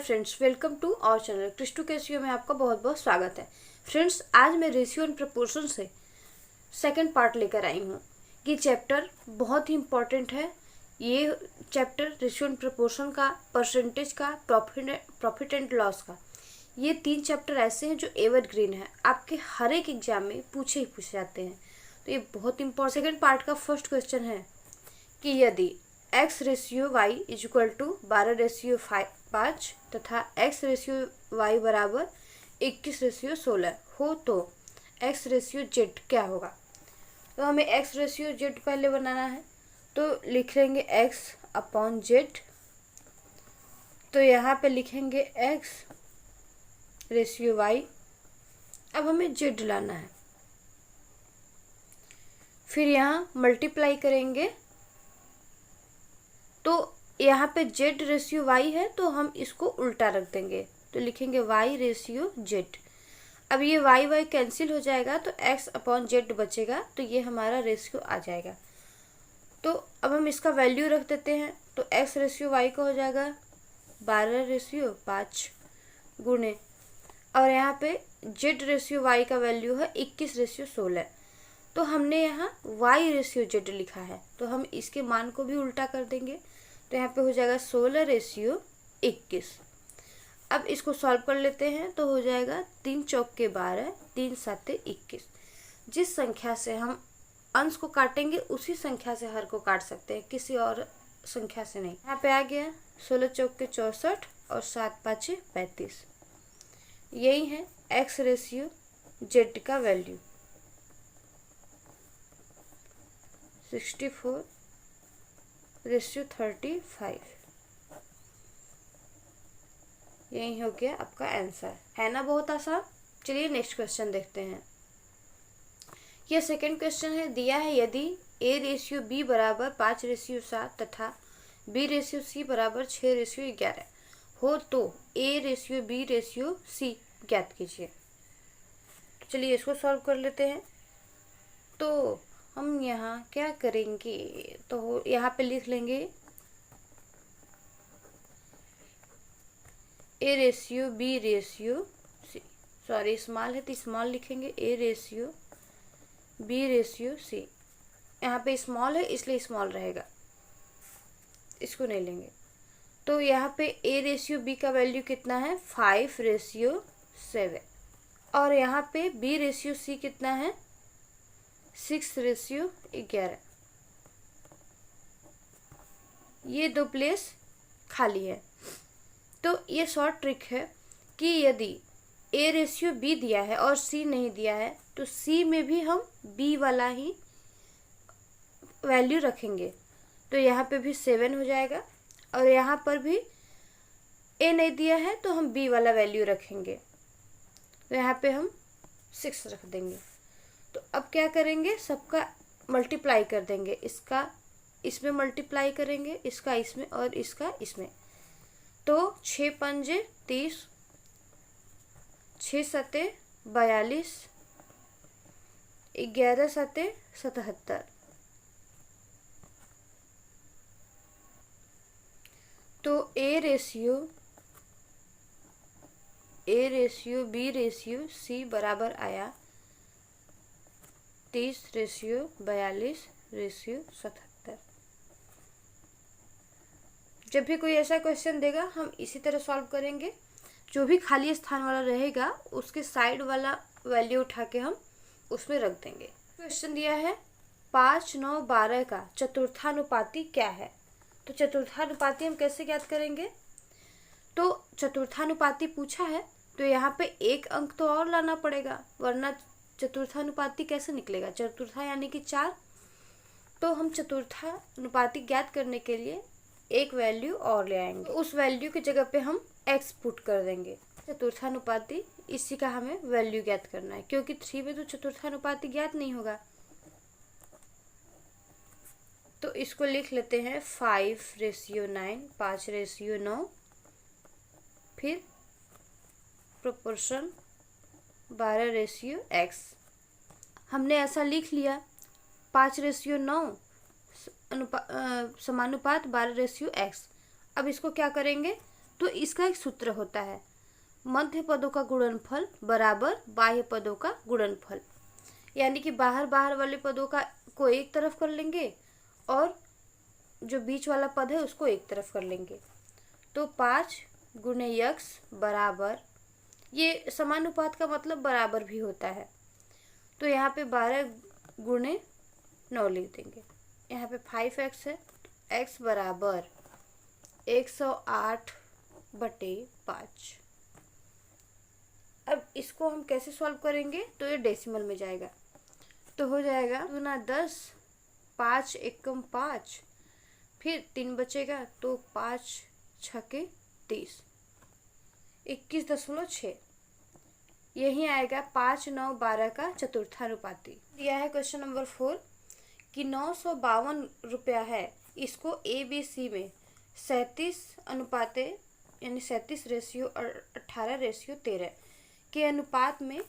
Friends, welcome to our channel क्रिस्टू कैसियो में आपका बहुत बहुत स्वागत है। फ्रेंड्स, आज मैं रेशियो एंड प्रपोर्शन से सेकंड पार्ट लेकर आई हूँ। ये चैप्टर बहुत ही इम्पोर्टेंट है। ये चैप्टर रेशियो एंड प्रपोर्शन का, परसेंटेज का, प्रॉफिट एंड लॉस का, ये 3 चैप्टर ऐसे हैं जो एवरग्रीन है, आपके हर एक एग्जाम में पूछे जाते हैं। तो ये बहुत इम्पोर्टेंट। सेकेंड पार्ट का फर्स्ट क्वेश्चन है कि यदि x ratio y is equal to 12 ratio 5 तथा x रेशियो y बराबर 21 रेशियो 16 हो तो x रेशियो z क्या होगा। तो हमें x रेशियो z पहले बनाना है, तो लिख लेंगे x अपॉन z। तो यहाँ पे लिखेंगे x रेशियो y। अब हमें z लाना है, फिर यहाँ मल्टीप्लाई करेंगे। तो यहाँ पे z रेशियो y है तो हम इसको उल्टा रख देंगे, तो लिखेंगे y रेशियो z। अब ये y कैंसिल हो जाएगा तो x अपॉन z बचेगा, तो ये हमारा रेशियो आ जाएगा। तो अब हम इसका वैल्यू रख देते हैं, तो x रेशियो y का हो जाएगा 12 रेशियो 5 गुणे, और यहाँ पे z रेशियो y का वैल्यू है 21 रेशियो 16। तो हमने यहाँ y रेशियो z लिखा है, तो हम इसके मान को भी उल्टा कर देंगे, तो यहाँ पे हो जाएगा 16 रेशियो 21। अब इसको सॉल्व कर लेते हैं, तो हो जाएगा 3 चौके 12, 3 साते 21। जिस संख्या से हम अंश को काटेंगे उसी संख्या से हर को काट सकते हैं, किसी और संख्या से नहीं। यहाँ पे आ गया 16 चौके 64 और 7 पाँचे 35। यही है x रेशियो z का वैल्यू 64 रेशियो 35। यही हो गया आपका आंसर, है ना। बहुत आसान। चलिए नेक्स्ट क्वेश्चन देखते हैं। यह सेकंड क्वेश्चन है, दिया है यदि a रेशियो b बराबर 5 रेशियो 7 तथा b रेशियो c बराबर 6 रेशियो 11 हो तो a ratio b ratio c ज्ञात कीजिए। तो चलिए इसको सॉल्व कर लेते हैं। तो हम यहाँ क्या करेंगे, तो यहाँ पे लिख लेंगे a ratio b ratio c, sorry small है तो स्मॉल लिखेंगे, a ratio b ratio c। यहाँ पे स्मॉल है इसलिए स्मॉल रहेगा, इसको नहीं लेंगे। तो यहाँ पे a रेशियो b का वैल्यू कितना है 5 रेशियो 7, और यहाँ पे b रेशियो c कितना है 6 रेशियो 11। ये 2 प्लेस खाली है। तो ये शॉर्ट ट्रिक है कि यदि a रेशियो b दिया है और c नहीं दिया है तो c में भी हम b वाला ही वैल्यू रखेंगे। तो यहाँ पे भी 7 हो जाएगा, और यहाँ पर भी a नहीं दिया है तो हम b वाला वैल्यू रखेंगे, तो यहाँ पे हम 6 रख देंगे। तो अब क्या करेंगे, सबका मल्टीप्लाई कर देंगे, इसका इसमें मल्टीप्लाई करेंगे, इसका इसमें और इसका इसमें। तो 6 पंजे 30, 6 सते 42, 11 सते 77। तो a ratio b ratio c बराबर आया 30 रेशियो 42 रेशियो 77। जब भी कोई ऐसा क्वेश्चन देगा हम इसी तरह सॉल्व करेंगे। जो भी खाली स्थान वाला रहेगा उसके साइड वाला वैल्यू उठा के हम उसमें रख देंगे। क्वेश्चन दिया है 5, 9, 12 का चतुर्थानुपाती क्या है। तो चतुर्थानुपाती हम कैसे ज्ञात करेंगे। तो चतुर्थानुपाती पूछा है तो यहाँ पे 1 अंक तो और लाना पड़ेगा, वरना चतुर्थानुपाती कैसे निकलेगा। चतुर्था यानी कि 4। तो हम चतुर्थानुपाती ज्ञात करने के लिए एक वैल्यू और ले आएंगे, तो उस वैल्यू की जगह पे हम x पुट कर देंगे। चतुर्थानुपाती इसी का हमें वैल्यू ज्ञात करना है, क्योंकि 3 में तो चतुर्थानुपाती ज्ञात नहीं होगा। तो इसको लिख लेते हैं 5 रेशियो 9, 5 रेशियो 9, फिर प्रोपोर्शन 12 रेशियो x। हमने ऐसा लिख लिया 5 रेशियो 9 समानुपात 12 रेशियो x। अब इसको क्या करेंगे, तो इसका एक सूत्र होता है, मध्य पदों का गुणनफल बराबर बाह्य पदों का गुणनफल। यानी कि बाहर बाहर वाले पदों का को एक तरफ कर लेंगे और जो बीच वाला पद है उसको एक तरफ कर लेंगे। तो 5 गुणे यक्स बराबर, ये समानुपात का मतलब बराबर भी होता है, तो यहाँ पे 12 गुणे 9 लिख देंगे। यहाँ पे 5x है, x बराबर 108/5। अब इसको हम कैसे सॉल्व करेंगे, तो ये डेसिमल में जाएगा, तो हो जाएगा 2 × 10, 5 एकम 5, फिर 3 बचेगा तो 5 × 30, 21.6। यही आएगा 5, 9, 12 का चतुर्थानुपाती। यह है क्वेश्चन नंबर 4 कि 952 रुपया है, इसको ABC में 37 अनुपाते यानी 37:18:13 के अनुपात में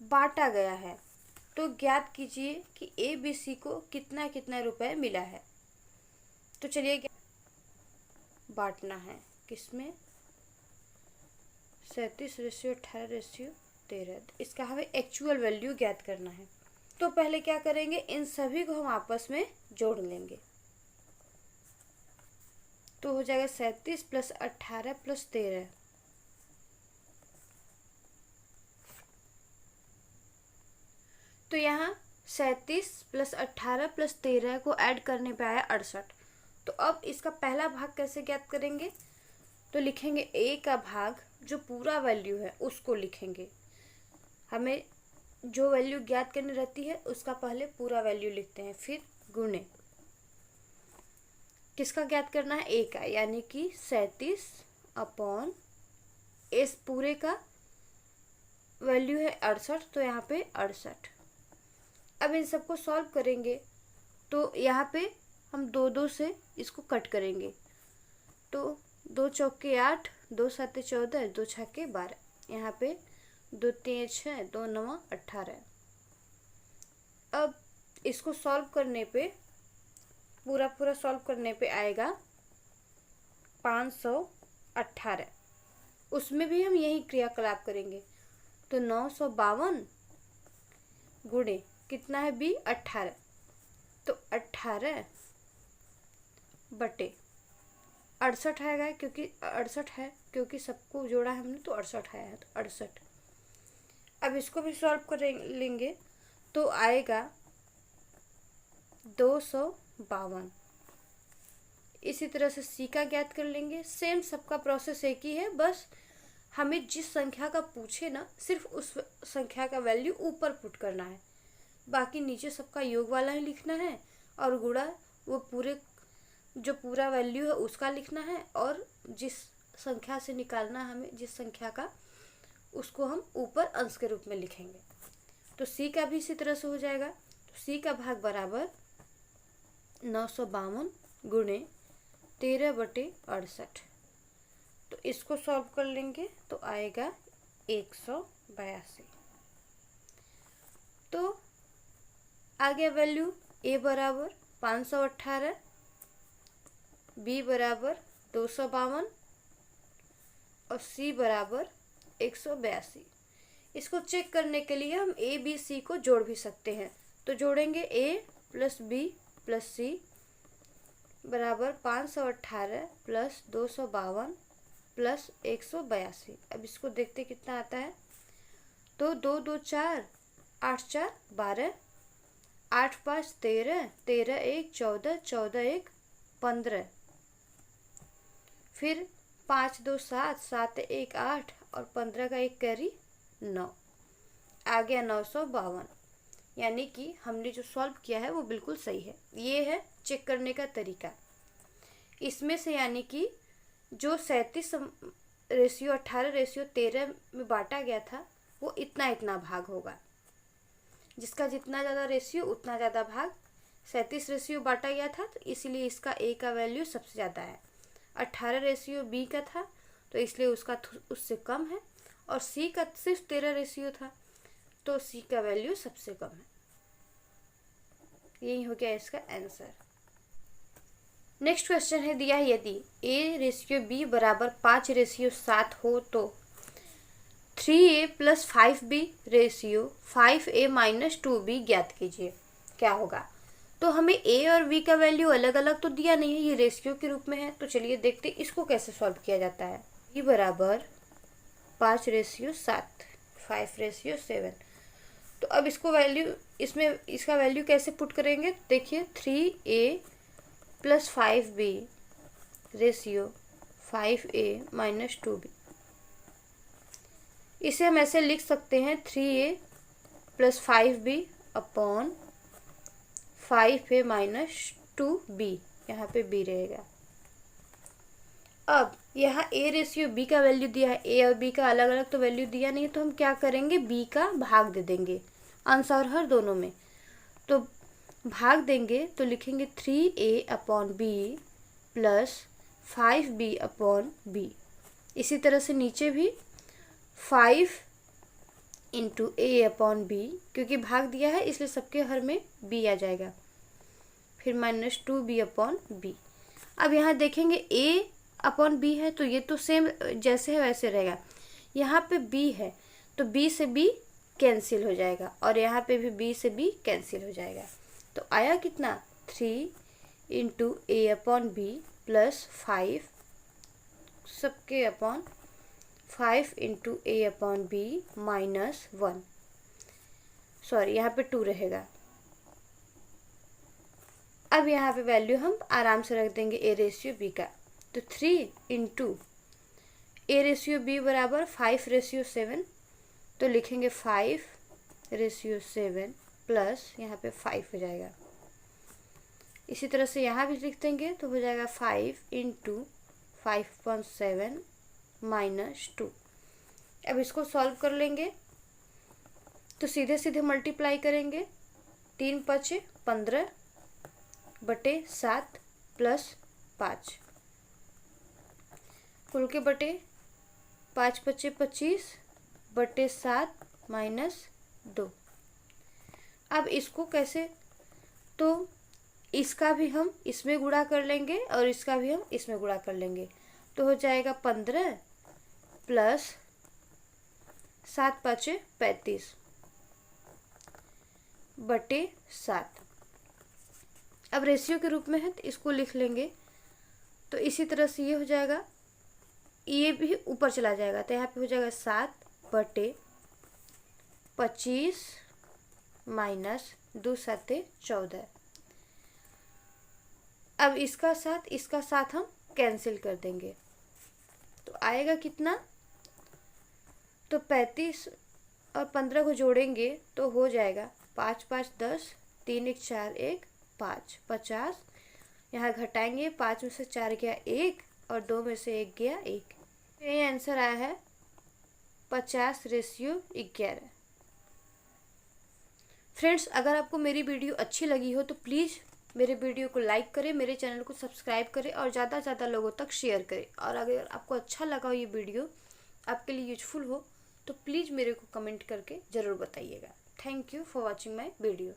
बांटा गया है। तो ज्ञात कीजिए कि ABC को कितना कितना रुपए मिला है। तो चलिए बांटना है किसमें, 37:18:13। इसका हमें एक्चुअल वैल्यू ज्ञात करना है। तो पहले क्या करेंगे, इन सभी को हम आपस में जोड़ लेंगे, तो हो जाएगा 37 + 18 + 13। तो यहाँ 37 + 18 + 13 को ऐड करने पे आया 68। तो अब इसका पहला भाग कैसे ज्ञात करेंगे, तो लिखेंगे a का भाग, जो पूरा वैल्यू है उसको लिखेंगे। हमें जो वैल्यू ज्ञात करनी रहती है उसका पहले पूरा वैल्यू लिखते हैं, फिर गुणे किसका ज्ञात करना है, a का, यानी कि 37 इस पूरे का वैल्यू है 68, तो यहाँ पे 68। अब इन सबको सॉल्व करेंगे तो यहाँ पे हम 2 से इसको कट करेंगे, तो 2 चौके 8, 2 7 14, 2 6 12, यहाँ पे 2 3 6, 2 9 18। अब इसको सॉल्व करने पे पूरा सॉल्व करने पे आएगा 518। उसमें भी हम यही क्रियाकलाप करेंगे, तो 952 गुणे कितना है b 18, तो 18/68 आएगा, क्योंकि 68 है, क्योंकि सबको जोड़ा है हमने तो 68 आया है, तो 68। अब इसको भी सॉल्व कर लेंगे तो आएगा 252। इसी तरह से c का ज्ञात कर लेंगे। सेम सबका प्रोसेस एक ही है, बस हमें जिस संख्या का पूछे ना, सिर्फ उस संख्या का वैल्यू ऊपर पुट करना है, बाकी नीचे सबका योग वाला ही लिखना है, और गुणा वो पूरे जो पूरा वैल्यू है उसका लिखना है, और जिस संख्या से निकालना हमें जिस संख्या का, उसको हम ऊपर अंश के रूप में लिखेंगे। तो c का भी इसी तरह से हो जाएगा, तो c का भाग बराबर 952 गुणे 13/68। तो इसको सॉल्व कर लेंगे तो आएगा 182। तो आ गया वैल्यू, a बराबर 518, b बराबर 252 और c बराबर 182। इसको चेक करने के लिए हम a b c को जोड़ भी सकते हैं, तो जोड़ेंगे a + b + c बराबर 518 + 252 + 182। अब इसको देखते कितना आता है, तो 2 2 4, 8 4 12, 8 5 13, 13 1 14, 14 1 15, फिर 5 2 7, 7 1 8 और 15 का 1 कैरी 9, आ गया 952। यानी कि हमने जो सॉल्व किया है वो बिल्कुल सही है। ये है चेक करने का तरीका। इसमें से यानी कि जो 37:18:13 में बांटा गया था वो इतना भाग होगा, जिसका जितना ज़्यादा रेशियो उतना ज़्यादा भाग। 37 रेशियो बांटा गया था तो इसलिए इसका a का वैल्यू सबसे ज़्यादा है, 18 रेशियो b का था तो इसलिए उसका उससे कम है, और c का सिर्फ 13 रेशियो था तो c का वैल्यू सबसे कम है। यही हो गया इसका आंसर। नेक्स्ट क्वेश्चन है दिया है यदि A/B बराबर 5/7 हो तो 3A + 5B ratio 5A - 2B ज्ञात कीजिए, क्या होगा। तो हमें A और B का वैल्यू अलग अलग तो दिया नहीं है, ये रेशियो के रूप में है। तो चलिए देखते इसको कैसे सॉल्व किया जाता है। B बराबर 5/7, 5/7। तो अब इसको वैल्यू, इसमें इसका वैल्यू कैसे पुट करेंगे। देखिए 3A + 5B ratio 5A - 2B। इसे हम ऐसे लिख सकते हैं 3A + 5B upon 5A - 2B, यहाँ पे B रहेगा। अब यहाँ A/B का वैल्यू दिया है, A और B का अलग अलग तो वैल्यू दिया नहीं है, तो हम क्या करेंगे, B का भाग दे देंगे अंश और हर दोनों में। तो भाग देंगे तो लिखेंगे 3A/B + 5B अपॉन B। इसी तरह से नीचे भी 5 × A/B, क्योंकि भाग दिया है इसलिए सबके हर में B आ जाएगा, फिर -2B अपॉन B। अब यहाँ देखेंगे A/B है तो ये तो सेम जैसे है वैसे रहेगा। यहाँ पे B है तो B से B कैंसिल हो जाएगा और यहाँ पे भी B से B कैंसिल हो जाएगा। तो आया कितना, 3 × A/B + 5 सबके अपॉन 5 × A/B -1, सॉरी यहाँ पे 2 रहेगा। अब यहाँ पे वैल्यू हम आराम से रख देंगे A/B का। तो 3 × A/B बराबर 5/7, तो लिखेंगे 5/7 प्लस यहाँ पे 5 हो जाएगा। इसी तरह से यहाँ भी लिख देंगे तो हो जाएगा 5 × 5/7 -2। अब इसको सॉल्व कर लेंगे तो सीधे सीधे मल्टीप्लाई करेंगे, 3 × 5 = 15/7 + 5, कुल के बटे 5 × 5 = 25/7 - 2। अब इसको कैसे, तो इसका भी हम इसमें गुणा कर लेंगे और इसका भी हम इसमें गुणा कर लेंगे, तो हो जाएगा 15 + 7 × 5 = 35/7। अब रेशियो के रूप में है तो इसको लिख लेंगे, तो इसी तरह से ये हो जाएगा, ये भी ऊपर चला जाएगा तो यहाँ पे हो जाएगा 7/25 - 2 × 7 = 14। अब इसका साथ हम कैंसिल कर देंगे तो आएगा कितना, तो 35 और 15 को जोड़ेंगे तो हो जाएगा 5 × 5 = 10, 3 × 1 = 4, 1 = 5, 50। यहाँ घटाएंगे, 5 में से 4 गया 1 और 2 में से 1 गया 1। ये आंसर आया है 50/11। फ्रेंड्स, अगर आपको मेरी वीडियो अच्छी लगी हो तो प्लीज़ मेरे वीडियो को लाइक करें, मेरे चैनल को सब्सक्राइब करें और ज़्यादा से ज़्यादा लोगों तक शेयर करें। और अगर आपको अच्छा लगा हो ये वीडियो, आपके लिए यूजफुल हो, तो प्लीज़ मेरे को कमेंट करके ज़रूर बताइएगा। Thank you for watching my video.